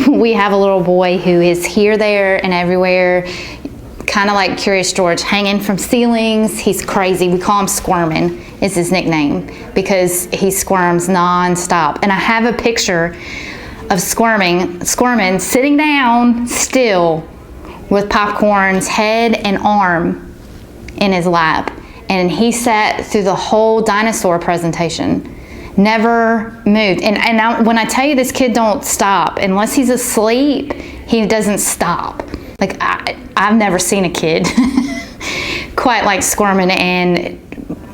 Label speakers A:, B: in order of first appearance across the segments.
A: we have a little boy who is here, there, and everywhere, kind of like Curious George, hanging from ceilings. He's crazy. We call him Squirmin', is his nickname, because he squirms non-stop. And I have a picture of Squirmin' sitting down still with Popcorn's head and arm in his lap. And he sat through the whole dinosaur presentation. Never moved. And when I tell you this kid don't stop, unless he's asleep, he doesn't stop. Like, I've never seen a kid quite like Squirmin', and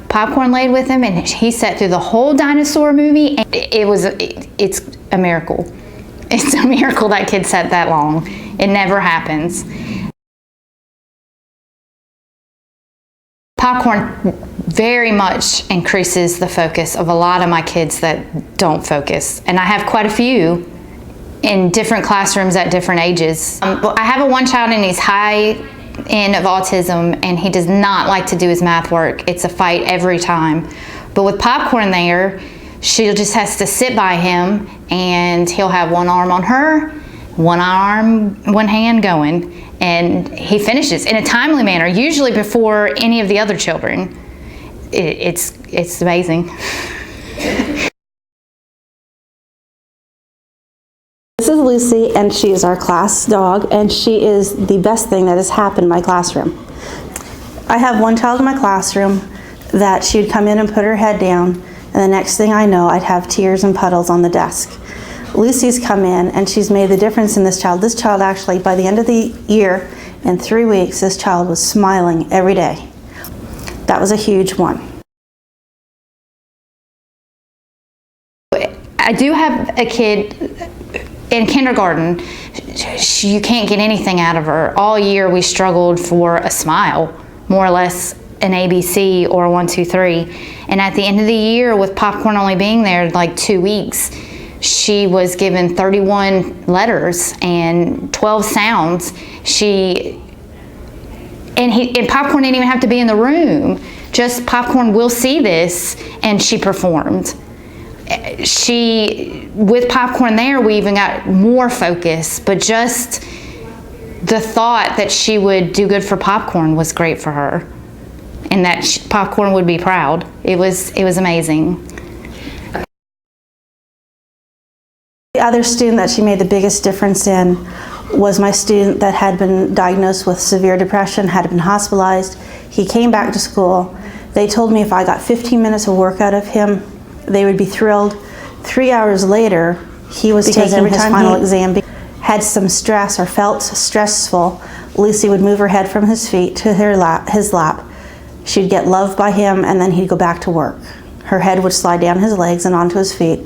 A: Popcorn laid with him, and he sat through the whole dinosaur movie, and it's a miracle. It's a miracle that kid sat that long. It never happens. Popcorn very much increases the focus of a lot of my kids that don't focus. And I have quite a few in different classrooms at different ages. I have a one child, and he's high end of autism, and he does not like to do his math work. It's a fight every time. But with Popcorn there, she just has to sit by him, and he'll have one arm on her, one hand going. And he finishes in a timely manner, usually before any of the other children. It's amazing.
B: This is Lucy, and she is our class dog, and she is the best thing that has happened in my classroom. I have one child in my classroom that she would come in and put her head down, and the next thing I know, I'd have tears and puddles on the desk. Lucy's come in, and she's made the difference in this child. This child actually, by the end of the year, in 3 weeks, this child was smiling every day. That was a huge one.
A: I do have a kid in kindergarten. You can't get anything out of her. All year we struggled for a smile, more or less an ABC or a 1, 2, 3. And at the end of the year, with Popcorn only being there like 2 weeks, she was given 31 letters and 12 sounds. And Popcorn didn't even have to be in the room. Just Popcorn will see this, and she performed. With Popcorn there, we even got more focus, but just the thought that she would do good for Popcorn was great for her, and that Popcorn would be proud. It was amazing.
B: The other student that she made the biggest difference in was my student that had been diagnosed with severe depression, had been hospitalized. He came back to school. They told me if I got 15 minutes of work out of him, they would be thrilled. 3 hours later, he was taking his final exam. Had some stress or felt stressful, Lucy would move her head from his feet to his lap. She'd get loved by him, and then he'd go back to work. Her head would slide down his legs and onto his feet,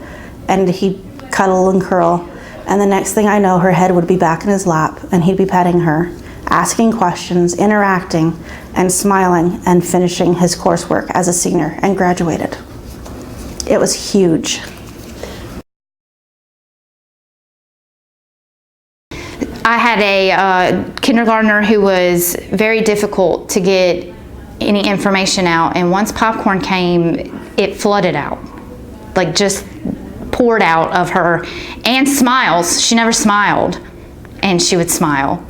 B: and he'd cuddle and curl. And the next thing I know, her head would be back in his lap, and he'd be petting her, asking questions, interacting, and smiling, and finishing his coursework as a senior, and graduated. It was huge.
A: I had a kindergartner who was very difficult to get any information out, and once Popcorn came, it flooded out, like just poured out of her. And smiles. She never smiled, and she would smile.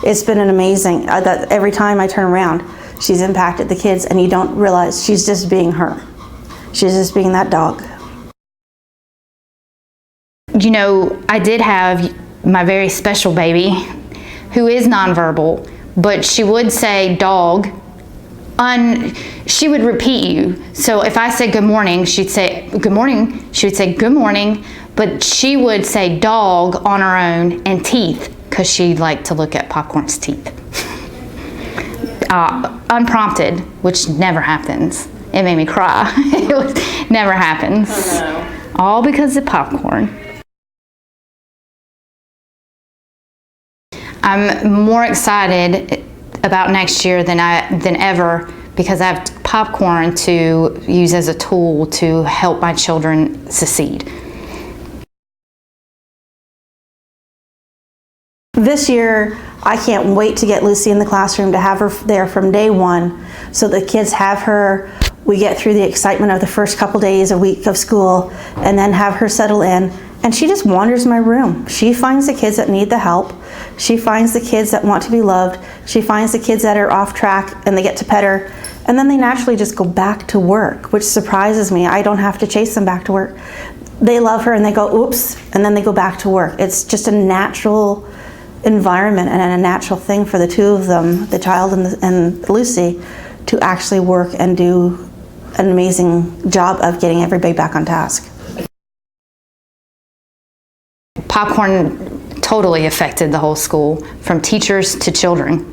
A: It's been an amazing, every time I turn around, she's impacted the kids, and you don't realize she's just being her. She's just being that dog. You know, I did have my very special baby who is nonverbal, but she would say dog. She would repeat you. So if I said good morning, she'd say good morning. She would say good morning, but she would say dog on her own, and teeth, because she liked to look at Popcorn's teeth. Unprompted, which never happens. It made me cry. Never happens. Oh, no. All because of Popcorn. I'm more excited about next year than ever, because I have Popcorn to use as a tool to help my children succeed.
B: This year, I can't wait to get Lucy in the classroom, to have her there from day one, so the kids have her We get through the excitement of the first couple days, a week of school, and then have her settle in. And she just wanders my room. She finds the kids that need the help. She finds the kids that want to be loved. She finds the kids that are off track and they get to pet her. And then they naturally just go back to work, which surprises me. I don't have to chase them back to work. They love her and they go, oops, and then they go back to work. It's just a natural environment and a natural thing for the two of them, the child and Lucy, to actually work and do an amazing job of getting everybody back on task.
A: Popcorn totally affected the whole school, from teachers to children.